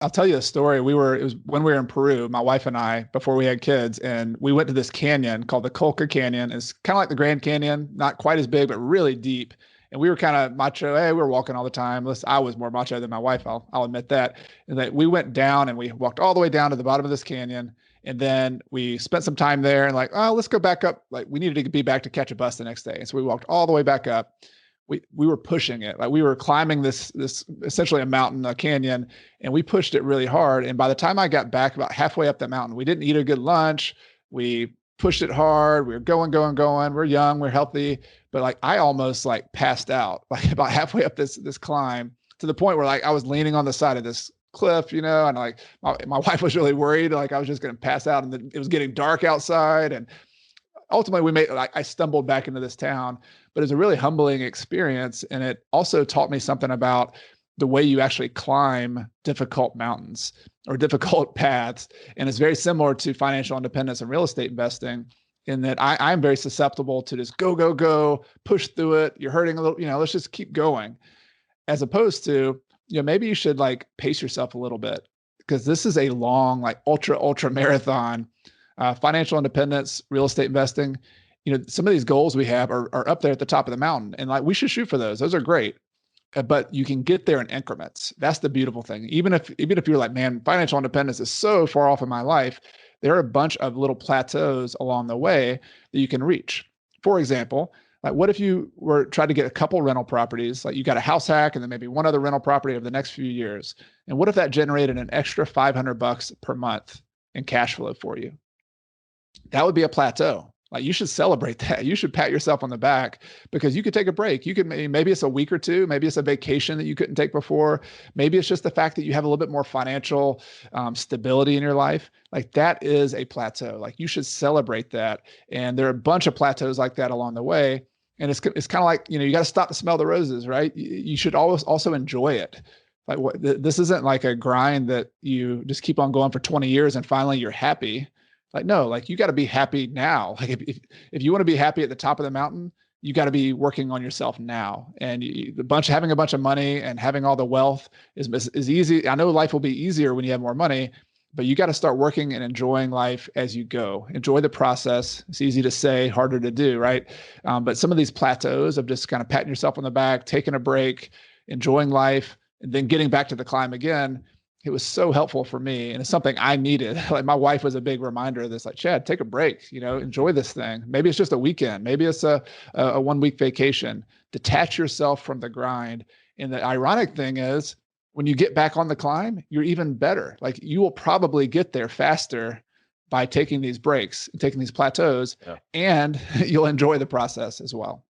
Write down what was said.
I'll tell you a story. It was when we were in Peru, my wife and I, before we had kids, and we went to this canyon called the Colca Canyon. It's kind of like the Grand Canyon, not quite as big, but really deep. And we were kind of macho. Hey, we were walking all the time. Listen, I was more macho than my wife. I'll admit that. And that we went down and we walked all the way down to the bottom of this canyon. And then we spent some time there and like, oh, let's go back up. Like we needed to be back to catch a bus the next day. And so we walked all the way back up. We were pushing it. Like we were climbing this essentially a mountain, a canyon, and we pushed it really hard. And by the time I got back about halfway up the mountain, we didn't eat a good lunch. We pushed it hard. We were going, going, going. We're young, we're healthy, but like I almost like passed out like about halfway up this climb to the point where like I was leaning on the side of this cliff, and like my wife was really worried, like I was just going to pass out, and it was getting dark outside, and ultimately I stumbled back into this town, but it's a really humbling experience. And it also taught me something about the way you actually climb difficult mountains or difficult paths. And it's very similar to financial independence and real estate investing in that I'm very susceptible to just go, go, go, push through it. You're hurting a little, let's just keep going. As opposed to, maybe you should like pace yourself a little bit because this is a long, like ultra marathon. Financial independence, real estate investing, some of these goals we have are up there at the top of the mountain, and like we should shoot for those. Those are great, but you can get there in increments. That's the beautiful thing. Even if you're like, man, financial independence is so far off in my life, there are a bunch of little plateaus along the way that you can reach. For example, like what if you were trying to get a couple rental properties, like you got a house hack and then maybe one other rental property over the next few years, and what if that generated an extra $500 per month in cash flow for you? That would be a plateau. Like you should celebrate that. You should pat yourself on the back because you could take a break. You could, maybe it's a week or two. Maybe it's a vacation that you couldn't take before. Maybe it's just the fact that you have a little bit more financial stability in your life. Like that is a plateau. Like you should celebrate that. And there are a bunch of plateaus like that along the way. And it's kind of like, you got to stop to smell the roses, right? You should always also enjoy it. Like this isn't like a grind that you just keep on going for 20 years and finally you're happy. Like, no, like you got to be happy now. Like if you want to be happy at the top of the mountain, you got to be working on yourself now. And having a bunch of money and having all the wealth is easy. I know life will be easier when you have more money, but you got to start working and enjoying life as you go. Enjoy the process. It's easy to say, harder to do, right? But some of these plateaus of just kind of patting yourself on the back, taking a break, enjoying life, and then getting back to the climb again, it was so helpful for me. And it's something I needed. Like my wife was a big reminder of this, like, Chad, take a break, enjoy this thing. Maybe it's just a weekend. Maybe it's a 1 week vacation. Detach yourself from the grind. And the ironic thing is when you get back on the climb, you're even better. Like you will probably get there faster by taking these breaks, taking these plateaus, Yeah. and you'll enjoy the process as well.